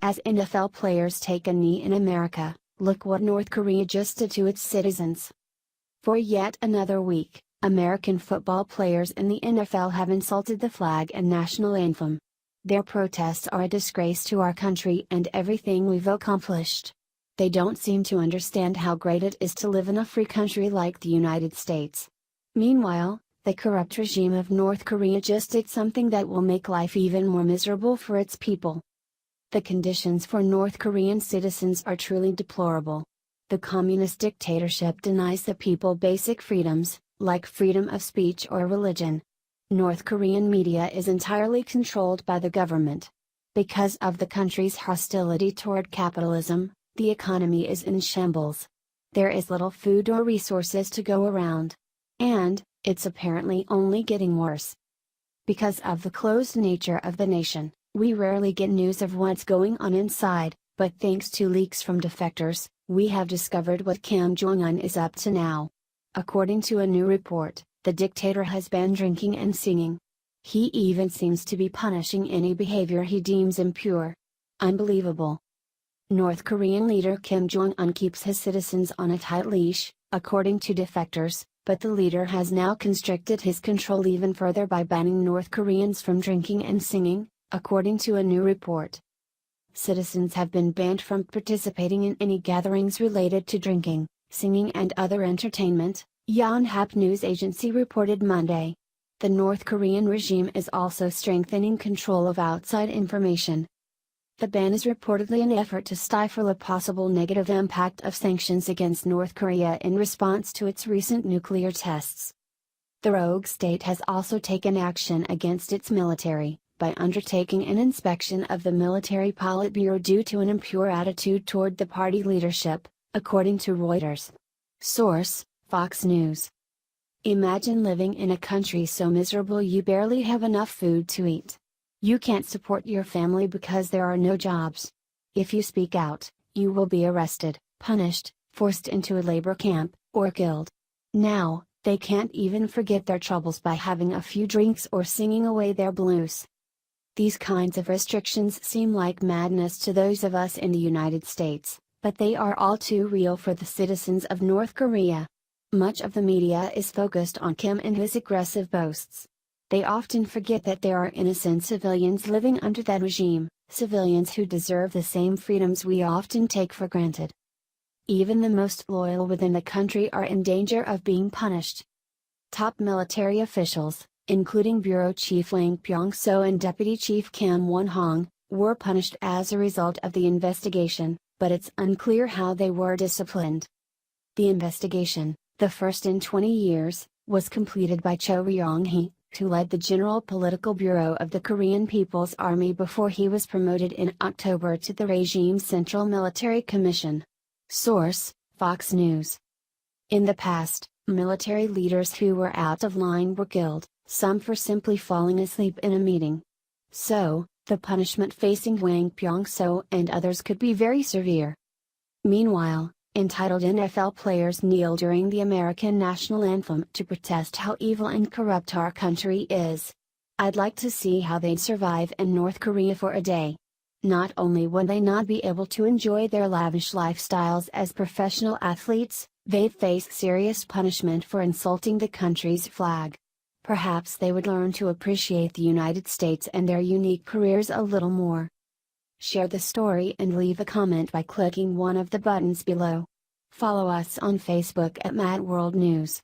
As NFL players take a knee in America, look what North Korea just did to its citizens. For yet another week, American football players in the NFL have insulted the flag and national anthem. Their protests are a disgrace to our country and everything we've accomplished. They don't seem to understand how great it is to live in a free country like the United States. Meanwhile, the corrupt regime of North Korea just did something that will make life even more miserable for its people. The conditions for North Korean citizens are truly deplorable. The communist dictatorship denies the people basic freedoms, like freedom of speech or religion. North Korean media is entirely controlled by the government. Because of the country's hostility toward capitalism, the economy is in shambles. There is little food or resources to go around. And, it's apparently only getting worse. Because of the closed nature of the nation, we rarely get news of what's going on inside, but thanks to leaks from defectors, we have discovered what Kim Jong-un is up to now. According to a new report, the dictator has banned drinking and singing. He even seems to be punishing any behavior he deems impure. Unbelievable. North Korean leader Kim Jong-un keeps his citizens on a tight leash, according to defectors, but the leader has now constricted his control even further by banning North Koreans from drinking and singing, according to a new report. Citizens have been banned from participating in any gatherings related to drinking, singing and other entertainment, Yonhap news agency reported Monday. The North Korean regime is also strengthening control of outside information. The ban is reportedly an effort to stifle a possible negative impact of sanctions against North Korea in response to its recent nuclear tests. The rogue state has also taken action against its military, by undertaking an inspection of the military Politburo due to an impure attitude toward the party leadership, according to Reuters. Source: Fox News. Imagine living in a country so miserable you barely have enough food to eat. You can't support your family because there are no jobs. If you speak out, you will be arrested, punished, forced into a labor camp, or killed. Now, they can't even forget their troubles by having a few drinks or singing away their blues. These kinds of restrictions seem like madness to those of us in the United States, but they are all too real for the citizens of North Korea. Much of the media is focused on Kim and his aggressive boasts. They often forget that there are innocent civilians living under that regime, civilians who deserve the same freedoms we often take for granted. Even the most loyal within the country are in danger of being punished. Top military officials, including Bureau Chief Wang Pyong-so and Deputy Chief Kim Won-hong, were punished as a result of the investigation, but it's unclear how they were disciplined. The investigation, the first in 20 years, was completed by Cho Ryong-hee, who led the General Political Bureau of the Korean People's Army before he was promoted in October to the regime's Central Military Commission. Source: Fox News. In the past, military leaders who were out of line were killed, some for simply falling asleep in a meeting. So, the punishment facing Wang Pyong-so and others could be very severe. Meanwhile, entitled NFL players kneel during the American national anthem to protest how evil and corrupt our country is. I'd like to see how they'd survive in North Korea for a day. Not only would they not be able to enjoy their lavish lifestyles as professional athletes, they'd face serious punishment for insulting the country's flag. Perhaps they would learn to appreciate the United States and their unique careers a little more. Share the story and leave a comment by clicking one of the buttons below. Follow us on Facebook at Mad World News.